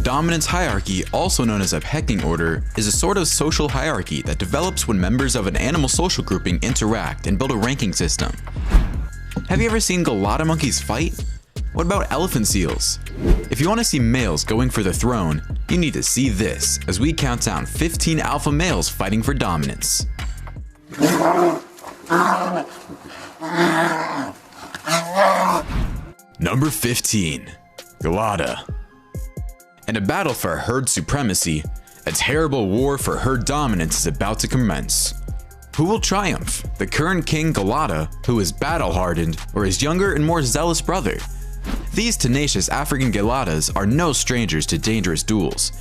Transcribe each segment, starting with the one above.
dominance hierarchy, also known as a pecking order, is a sort of social hierarchy that develops when members of an animal social grouping interact and build a ranking system. Have you ever seen Galata monkeys fight? What about elephant seals? If you want to see males going for the throne, you need to see this as we count down 15 alpha males fighting for dominance. Number 15. Galata. In a battle for herd supremacy, a terrible war for herd dominance is about to commence. Who will triumph? The current king Galata, who is battle-hardened, or his younger and more zealous brother? These tenacious African Galatas are no strangers to dangerous duels,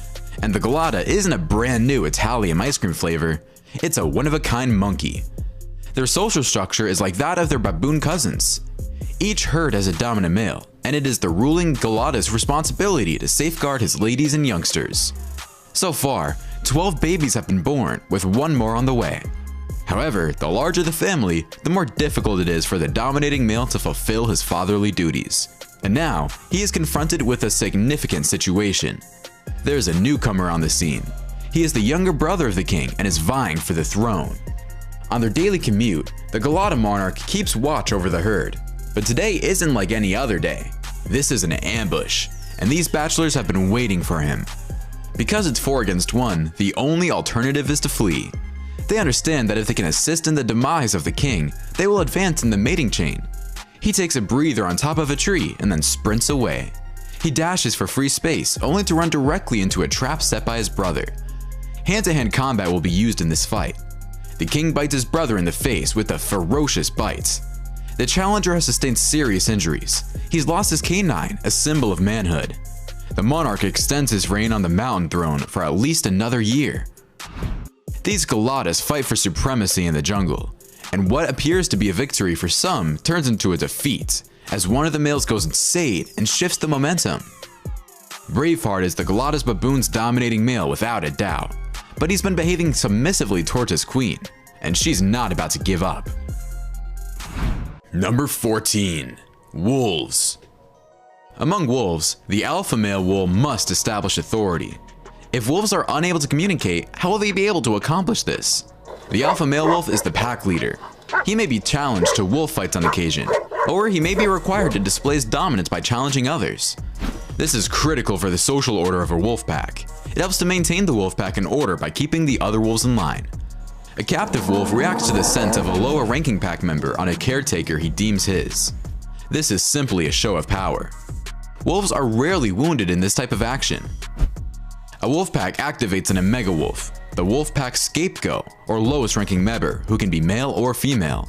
and the Galata isn't a brand new Italian ice cream flavor, it's a one-of-a-kind monkey. Their social structure is like that of their baboon cousins. Each herd has a dominant male, and it is the ruling Galata's responsibility to safeguard his ladies and youngsters. So far, 12 babies have been born, with one more on the way. However, the larger the family, the more difficult it is for the dominating male to fulfill his fatherly duties. And now, he is confronted with a significant situation. There is a newcomer on the scene. He is the younger brother of the king and is vying for the throne. On their daily commute, the Galata monarch keeps watch over the herd. But today isn't like any other day. This is an ambush, and these bachelors have been waiting for him. Because it's 4 against 1, the only alternative is to flee. They understand that if they can assist in the demise of the king, they will advance in the mating chain. He takes a breather on top of a tree and then sprints away. He dashes for free space, only to run directly into a trap set by his brother. Hand-to-hand combat will be used in this fight. The king bites his brother in the face with a ferocious bite. The challenger has sustained serious injuries. He's lost his canine, a symbol of manhood. The monarch extends his reign on the mountain throne for at least another year. These Galatas fight for supremacy in the jungle, and what appears to be a victory for some turns into a defeat, as one of the males goes insane and shifts the momentum. Braveheart is the Galata's baboon's dominating male without a doubt, but he's been behaving submissively towards his queen, and she's not about to give up. Number 14. Wolves. Among wolves, the alpha male wolf must establish authority. If wolves are unable to communicate, how will they be able to accomplish this? The alpha male wolf is the pack leader. He may be challenged to wolf fights on occasion, or he may be required to display his dominance by challenging others. This is critical for the social order of a wolf pack. It helps to maintain the wolf pack in order by keeping the other wolves in line. A captive wolf reacts to the scent of a lower ranking pack member on a caretaker he deems his. This is simply a show of power. Wolves are rarely wounded in this type of action. A wolf pack activates an omega wolf, the wolf pack scapegoat, or lowest ranking member, who can be male or female.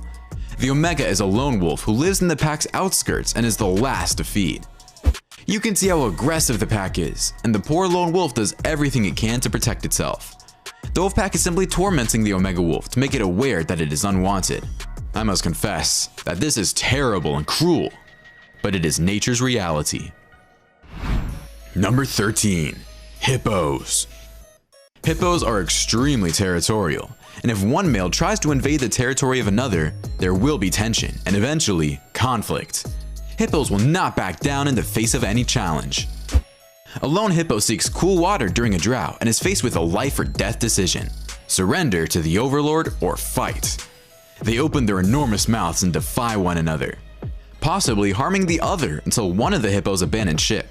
The omega is a lone wolf who lives in the pack's outskirts and is the last to feed. You can see how aggressive the pack is, and the poor lone wolf does everything it can to protect itself. The wolf pack is simply tormenting the omega wolf to make it aware that it is unwanted. I must confess that this is terrible and cruel, but it is nature's reality. Number 13. Hippos. Hippos are extremely territorial, and if one male tries to invade the territory of another, there will be tension and eventually conflict. Hippos will not back down in the face of any challenge. A lone hippo seeks cool water during a drought and is faced with a life or death decision: surrender to the overlord or fight. They open their enormous mouths and defy one another, possibly harming the other until one of the hippos abandons ship.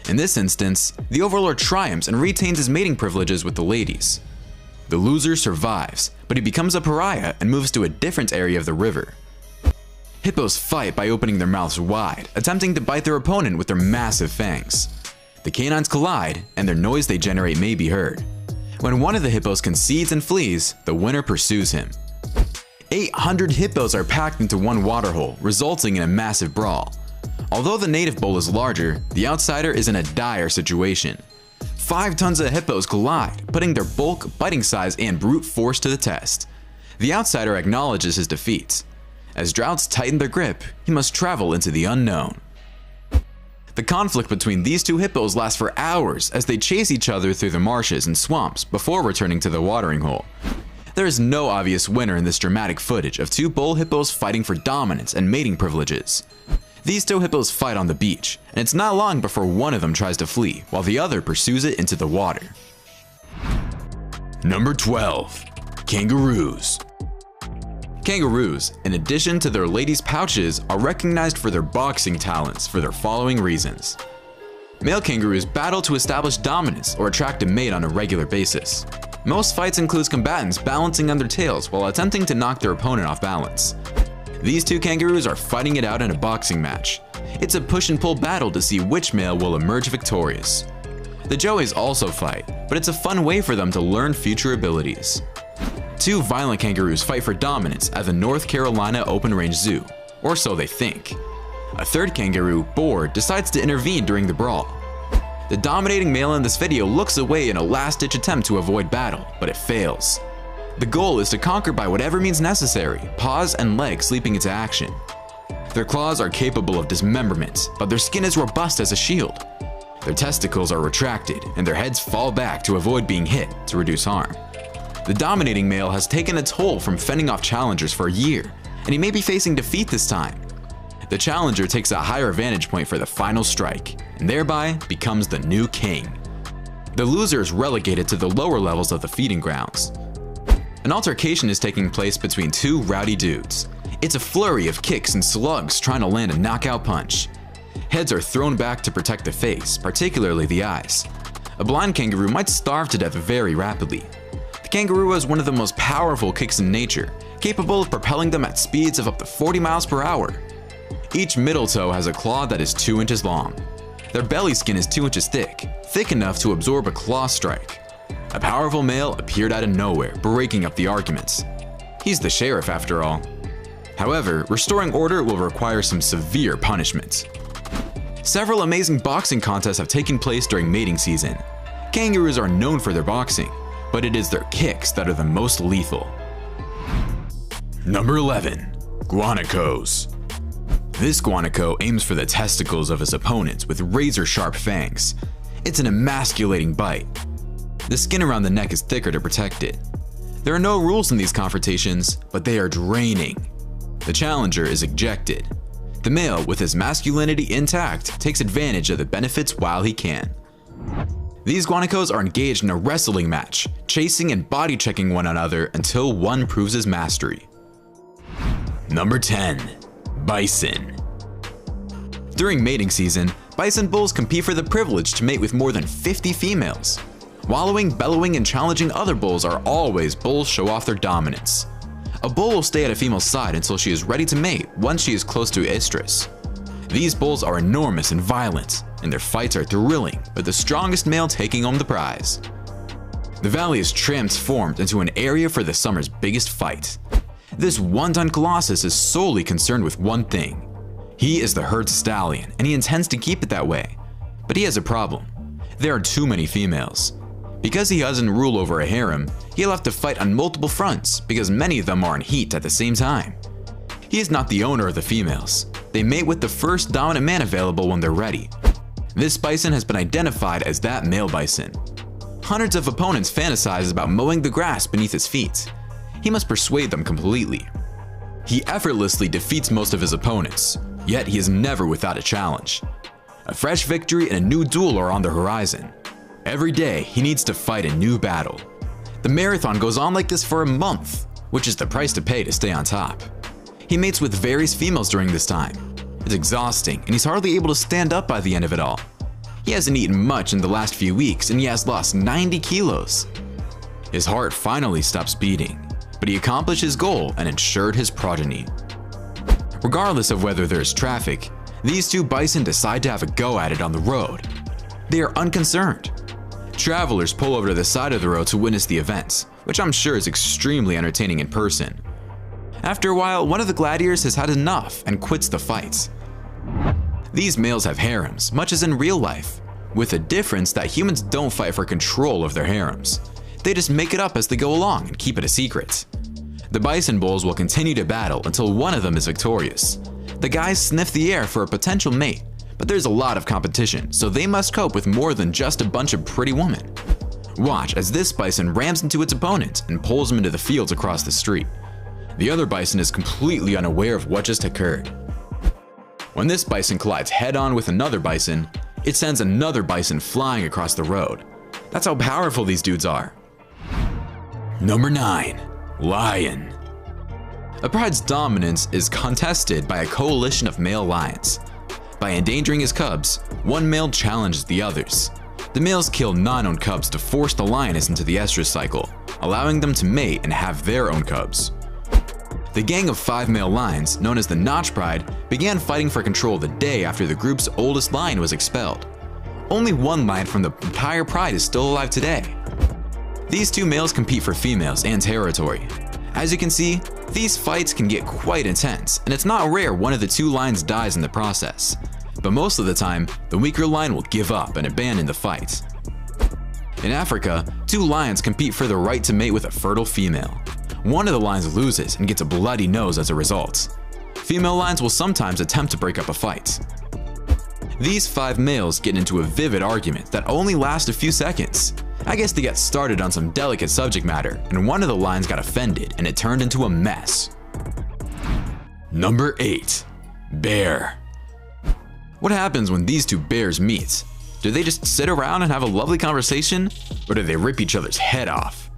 In this instance, the overlord triumphs and retains his mating privileges with the ladies. The loser survives, but he becomes a pariah and moves to a different area of the river. Hippos fight by opening their mouths wide, attempting to bite their opponent with their massive fangs. The canines collide, and their noise they generate may be heard. When one of the hippos concedes and flees, the winner pursues him. 800 hippos are packed into one waterhole, resulting in a massive brawl. Although the native bull is larger, the outsider is in a dire situation. 5 tons of hippos collide, putting their bulk, biting size, and brute force to the test. The outsider acknowledges his defeat. As droughts tighten their grip, he must travel into the unknown. The conflict between these two hippos lasts for hours as they chase each other through the marshes and swamps before returning to the watering hole. There is no obvious winner in this dramatic footage of 2 bull hippos fighting for dominance and mating privileges. These two hippos fight on the beach, and it's not long before one of them tries to flee, while the other pursues it into the water. Number 12. Kangaroos. Kangaroos, in addition to their ladies' pouches, are recognized for their boxing talents for the following reasons. Male kangaroos battle to establish dominance or attract a mate on a regular basis. Most fights include combatants balancing on their tails while attempting to knock their opponent off balance. These two kangaroos are fighting it out in a boxing match. It's a push and pull battle to see which male will emerge victorious. The joeys also fight, but it's a fun way for them to learn future abilities. Two violent kangaroos fight for dominance at the North Carolina Open Range Zoo, or so they think. A third kangaroo, bored, decides to intervene during the brawl. The dominating male in this video looks away in a last-ditch attempt to avoid battle, but it fails. The goal is to conquer by whatever means necessary, paws and legs leaping into action. Their claws are capable of dismemberment, but their skin is robust as a shield. Their testicles are retracted, and their heads fall back to avoid being hit to reduce harm. The dominating male has taken a toll from fending off challengers for a year, and he may be facing defeat this time. The challenger takes a higher vantage point for the final strike, and thereby becomes the new king. The loser is relegated to the lower levels of the feeding grounds. An altercation is taking place between two rowdy dudes. It's a flurry of kicks and slugs trying to land a knockout punch. Heads are thrown back to protect the face, particularly the eyes. A blind kangaroo might starve to death very rapidly. The kangaroo has one of the most powerful kicks in nature, capable of propelling them at speeds of up to 40 miles per hour. Each middle toe has a claw that is 2 inches long. Their belly skin is 2 inches thick enough to absorb a claw strike. A powerful male appeared out of nowhere, breaking up the arguments. He's the sheriff after all. However, restoring order will require some severe punishments. Several amazing boxing contests have taken place during mating season. Kangaroos are known for their boxing, but it is their kicks that are the most lethal. Number 11. Guanacos. This guanaco aims for the testicles of his opponents with razor-sharp fangs. It's an emasculating bite. The skin around the neck is thicker to protect it. There are no rules in these confrontations, but they are draining. The challenger is ejected. The male, with his masculinity intact, takes advantage of the benefits while he can. These guanacos are engaged in a wrestling match, chasing and body checking one another until one proves his mastery. Number 10. Bison. During mating season, bison bulls compete for the privilege to mate with more than 50 females. Wallowing, bellowing, and challenging other bulls are always bulls show off their dominance. A bull will stay at a female's side until she is ready to mate once she is close to estrus. These bulls are enormous and violent, and their fights are thrilling, with the strongest male taking home the prize. The valley is transformed into an area for the summer's biggest fight. This one-ton colossus is solely concerned with one thing. He is the herd stallion, and he intends to keep it that way. But he has a problem. There are too many females. Because he doesn't rule over a harem, he'll have to fight on multiple fronts because many of them are in heat at the same time. He is not the owner of the females. They mate with the first dominant man available when they're ready. This bison has been identified as that male bison. Hundreds of opponents fantasize about mowing the grass beneath his feet. He must persuade them completely. He effortlessly defeats most of his opponents, yet he is never without a challenge. A fresh victory and a new duel are on the horizon. Every day, he needs to fight a new battle. The marathon goes on like this for a month, which is the price to pay to stay on top. He mates with various females during this time. It's exhausting, and he's hardly able to stand up by the end of it all. He hasn't eaten much in the last few weeks, and he has lost 90 kilos. His heart finally stops beating, but he accomplished his goal and ensured his progeny. Regardless of whether there is traffic, these two bison decide to have a go at it on the road. They are unconcerned. Travelers pull over to the side of the road to witness the events, which I'm sure is extremely entertaining in person. After a while, one of the gladiators has had enough and quits the fights. These males have harems, much as in real life, with the difference that humans don't fight for control of their harems. They just make it up as they go along and keep it a secret. The bison bulls will continue to battle until one of them is victorious. The guys sniff the air for a potential mate, but there's a lot of competition, so they must cope with more than just a bunch of pretty women. Watch as this bison rams into its opponent and pulls him into the fields across the street. The other bison is completely unaware of what just occurred. When this bison collides head-on with another bison, it sends another bison flying across the road. That's how powerful these dudes are. Number 9. Lion. A pride's dominance is contested by a coalition of male lions. By endangering his cubs, one male challenges the others. The males kill non-owned cubs to force the lioness into the estrus cycle, allowing them to mate and have their own cubs. The gang of 5 male lions, known as the Notch Pride, began fighting for control the day after the group's oldest lion was expelled. Only one lion from the entire pride is still alive today. These 2 males compete for females and territory. As you can see, these fights can get quite intense, and it's not rare one of the 2 lions dies in the process. But most of the time, the weaker lion will give up and abandon the fight. In Africa, 2 lions compete for the right to mate with a fertile female. One of the lions loses and gets a bloody nose as a result. Female lions will sometimes attempt to break up a fight. These 5 males get into a vivid argument that only lasts a few seconds. I guess they got started on some delicate subject matter, and one of the lions got offended and it turned into a mess. Number 8. Bear. What happens when these 2 bears meet? Do they just sit around and have a lovely conversation, or do they rip each other's head off?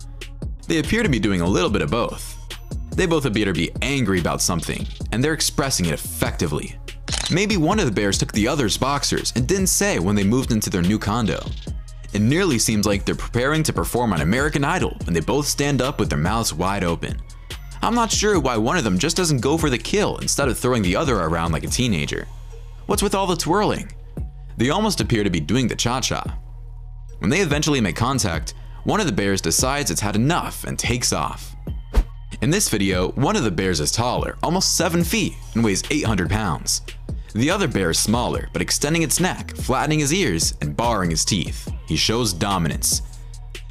They appear to be doing a little bit of both. They both appear to be angry about something, and they're expressing it effectively. Maybe one of the bears took the other's boxers and didn't say when they moved into their new condo. It nearly seems like they're preparing to perform on American Idol when they both stand up with their mouths wide open. I'm not sure why one of them just doesn't go for the kill instead of throwing the other around like a teenager. What's with all the twirling? They almost appear to be doing the cha-cha. When they eventually make contact, one of the bears decides it's had enough and takes off. In this video, one of the bears is taller, almost 7 feet, and weighs 800 pounds. The other bear is smaller, but extending its neck, flattening his ears, and baring his teeth. He shows dominance.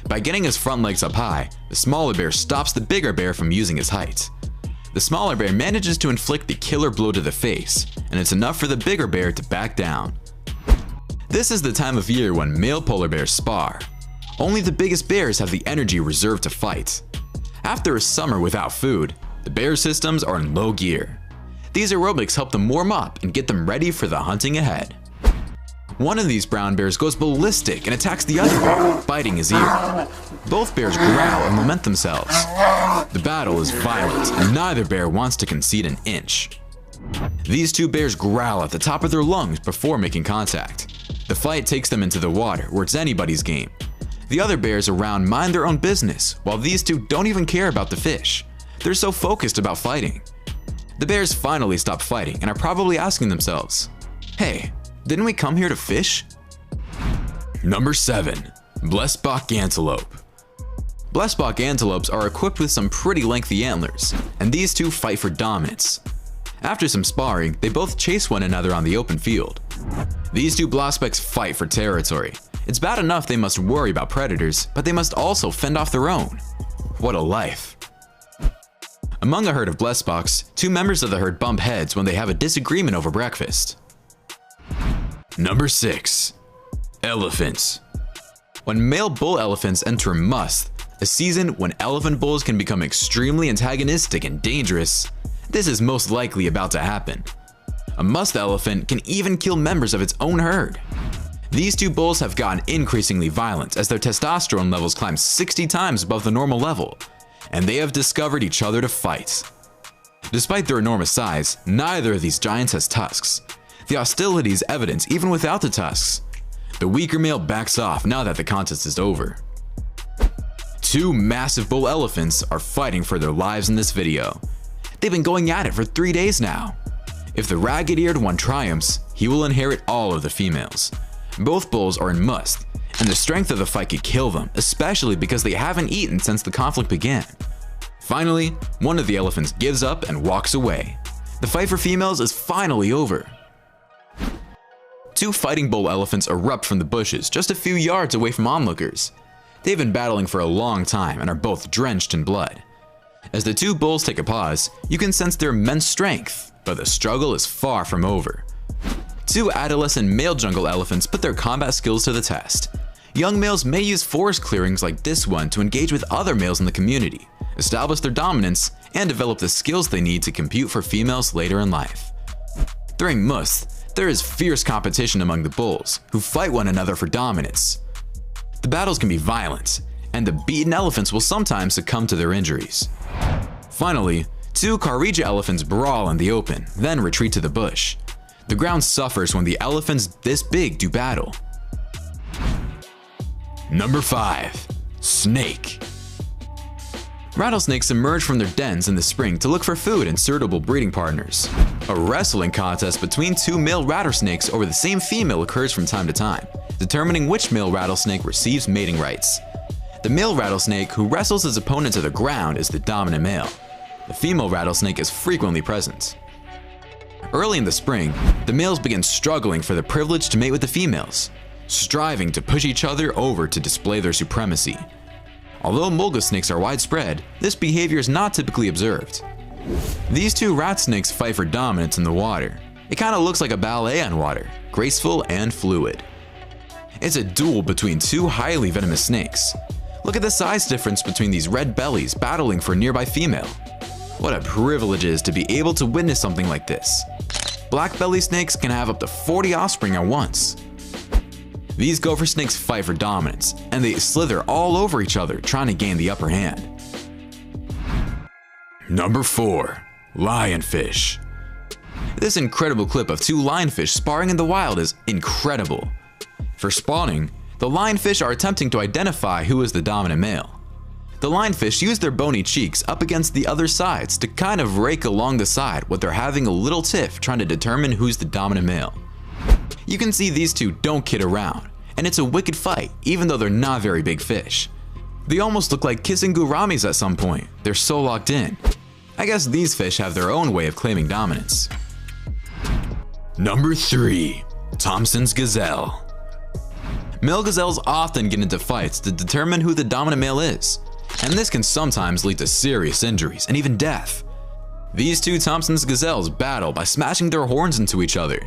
By getting his front legs up high, the smaller bear stops the bigger bear from using his height. The smaller bear manages to inflict the killer blow to the face, and it's enough for the bigger bear to back down. This is the time of year when male polar bears spar. Only the biggest bears have the energy reserved to fight. After a summer without food, the bear systems are in low gear. These aerobics help them warm up and get them ready for the hunting ahead. One of these brown bears goes ballistic and attacks the other bear, biting his ear. Both bears growl and lament themselves. The battle is violent, and neither bear wants to concede an inch. These 2 bears growl at the top of their lungs before making contact. The fight takes them into the water, where it's anybody's game. The other bears around mind their own business, while these 2 don't even care about the fish. They're so focused about fighting. The bears finally stop fighting and are probably asking themselves, "Hey, didn't we come here to fish?" Number 7. Blessbok Antelope. Blessbok antelopes are equipped with some pretty lengthy antlers, and these 2 fight for dominance. After some sparring, they both chase one another on the open field. These 2 blessboks fight for territory. It's bad enough they must worry about predators, but they must also fend off their own. What a life. Among a herd of blessboks, 2 members of the herd bump heads when they have a disagreement over breakfast. Number 6. Elephants. When male bull elephants enter musth, a season when elephant bulls can become extremely antagonistic and dangerous, this is most likely about to happen. A musth elephant can even kill members of its own herd. These 2 bulls have gotten increasingly violent as their testosterone levels climb 60 times above the normal level, and they have discovered each other to fight. Despite their enormous size, neither of these giants has tusks. The hostility is evident even without the tusks. The weaker male backs off now that the contest is over. 2 massive bull elephants are fighting for their lives in this video. They've been going at it for 3 days now. If the ragged-eared one triumphs, he will inherit all of the females. Both bulls are in musth, and the strength of the fight could kill them, especially because they haven't eaten since the conflict began. Finally, one of the elephants gives up and walks away. The fight for females is finally over. 2 fighting bull elephants erupt from the bushes just a few yards away from onlookers. They've been battling for a long time and are both drenched in blood. As the 2 bulls take a pause, you can sense their immense strength, but the struggle is far from over. 2 adolescent male jungle elephants put their combat skills to the test. Young males may use forest clearings like this one to engage with other males in the community, establish their dominance, and develop the skills they need to compete for females later in life. During musth, there is fierce competition among the bulls, who fight one another for dominance. The battles can be violent, and the beaten elephants will sometimes succumb to their injuries. Finally, two Kharija elephants brawl in the open, then retreat to the bush. The ground suffers when the elephants this big do battle. Number 5. Snake. Rattlesnakes emerge from their dens in the spring to look for food and suitable breeding partners. A wrestling contest between two male rattlesnakes over the same female occurs from time to time, determining which male rattlesnake receives mating rights. The male rattlesnake who wrestles his opponent to the ground is the dominant male. The female rattlesnake is frequently present. Early in the spring, the males begin struggling for the privilege to mate with the females, striving to push each other over to display their supremacy. Although mulga snakes are widespread, this behavior is not typically observed. These two rat snakes fight for dominance in the water. It kinda looks like a ballet on water, graceful and fluid. It's a duel between two highly venomous snakes. Look at the size difference between these red bellies battling for a nearby female. What a privilege it is to be able to witness something like this. Black belly snakes can have up to 40 offspring at once. These gopher snakes fight for dominance, and they slither all over each other trying to gain the upper hand. Number 4. Lionfish. This incredible clip of two lionfish sparring in the wild is incredible. For spawning, the lionfish are attempting to identify who is the dominant male. The lionfish use their bony cheeks up against the other sides to kind of rake along the side while they're having a little tiff trying to determine who's the dominant male. You can see these two don't kid around, and it's a wicked fight even though they're not very big fish. They almost look like kissing gouramis at some point, they're so locked in. I guess these fish have their own way of claiming dominance. Number 3. Thompson's Gazelle. Male gazelles often get into fights to determine who the dominant male is, and this can sometimes lead to serious injuries and even death. These two Thompson's gazelles battle by smashing their horns into each other.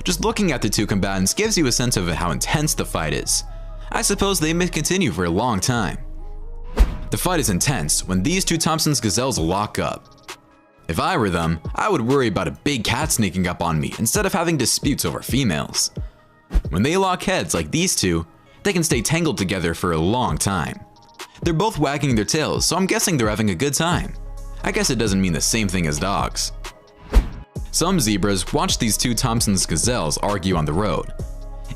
Just looking at the two combatants gives you a sense of how intense the fight is. I suppose they may continue for a long time. The fight is intense when these two Thompson's gazelles lock up. If I were them, I would worry about a big cat sneaking up on me instead of having disputes over females. When they lock heads like these two, they can stay tangled together for a long time. They're both wagging their tails, so I'm guessing they're having a good time. I guess it doesn't mean the same thing as dogs. Some zebras watch these two Thompson's gazelles argue on the road.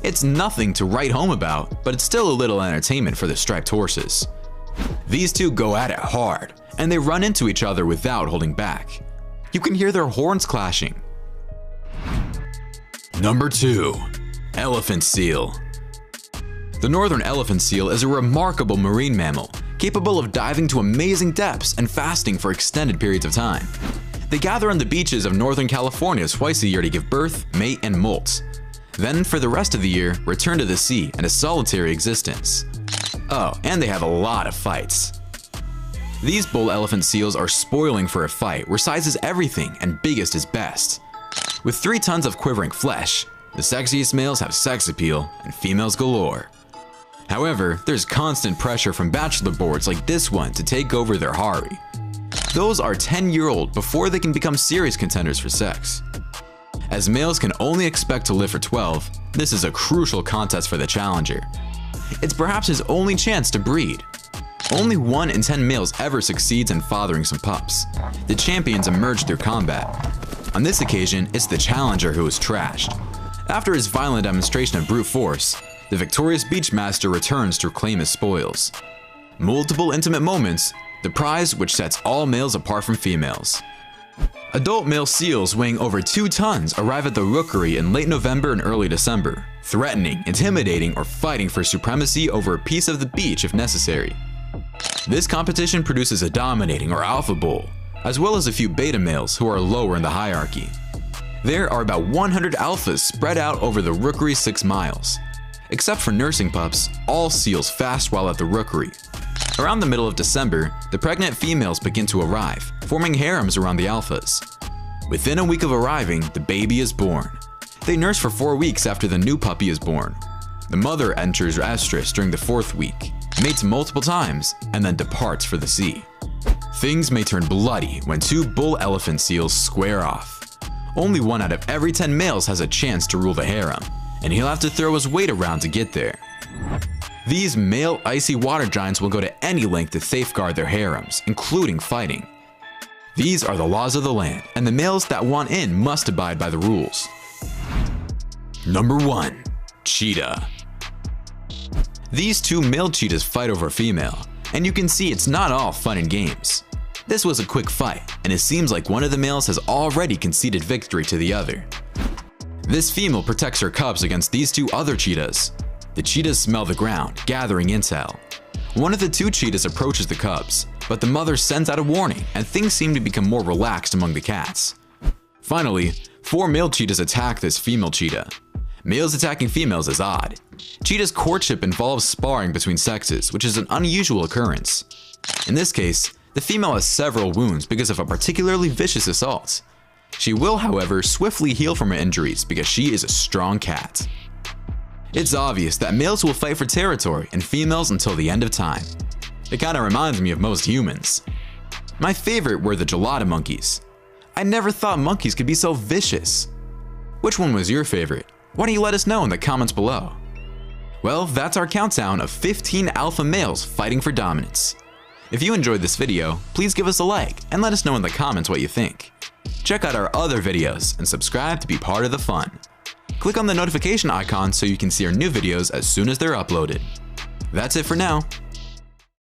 It's nothing to write home about, but it's still a little entertainment for the striped horses. These two go at it hard, and they run into each other without holding back. You can hear their horns clashing. Number 2. Elephant seal. The northern elephant seal is a remarkable marine mammal, capable of diving to amazing depths and fasting for extended periods of time. They gather on the beaches of northern California twice a year to give birth, mate, and molt. Then, for the rest of the year, return to the sea and a solitary existence. Oh, and they have a lot of fights. These bull elephant seals are spoiling for a fight where size is everything and biggest is best. With 3 tons of quivering flesh, the sexiest males have sex appeal and females galore. However, there's constant pressure from bachelor boards like this one to take over their Hari. Those are 10-year-old before they can become serious contenders for sex. As males can only expect to live for 12, this is a crucial contest for the challenger. It's perhaps his only chance to breed. Only 1 in 10 males ever succeeds in fathering some pups. The champions emerge through combat. On this occasion, it's the challenger who is trashed. After his violent demonstration of brute force, the victorious beachmaster returns to claim his spoils. Multiple intimate moments, the prize which sets all males apart from females. Adult male seals weighing over 2 tons arrive at the rookery in late November and early December, threatening, intimidating, or fighting for supremacy over a piece of the beach if necessary. This competition produces a dominating or alpha bull, as well as a few beta males who are lower in the hierarchy. There are about 100 alphas spread out over the rookery 6 miles. Except for nursing pups, all seals fast while at the rookery. Around the middle of December, the pregnant females begin to arrive, forming harems around the alphas. Within a week of arriving, the baby is born. They nurse for 4 weeks after the new puppy is born. The mother enters estrus during the 4th week, mates multiple times, and then departs for the sea. Things may turn bloody when 2 bull elephant seals square off. Only 1 out of every 10 males has a chance to rule the harem, and he'll have to throw his weight around to get there. These male icy water giants will go to any length to safeguard their harems, including fighting. These are the laws of the land, and the males that want in must abide by the rules. Number 1. Cheetah. These 2 male cheetahs fight over a female, and you can see it's not all fun and games. This was a quick fight, and it seems like one of the males has already conceded victory to the other. This female protects her cubs against these 2 other cheetahs. The cheetahs smell the ground, gathering intel. One of the 2 cheetahs approaches the cubs, but the mother sends out a warning, and things seem to become more relaxed among the cats. Finally, 4 male cheetahs attack this female cheetah. Males attacking females is odd. Cheetah's courtship involves sparring between sexes, which is an unusual occurrence. In this case, the female has several wounds because of a particularly vicious assault. She will, however, swiftly heal from her injuries because she is a strong cat. It's obvious that males will fight for territory and females until the end of time. It kinda reminds me of most humans. My favorite were the gelada monkeys. I never thought monkeys could be so vicious. Which one was your favorite? Why don't you let us know in the comments below? Well, that's our countdown of 15 alpha males fighting for dominance. If you enjoyed this video, please give us a like and let us know in the comments what you think. Check out our other videos and subscribe to be part of the fun. Click on the notification icon so you can see our new videos as soon as they're uploaded. That's it for now.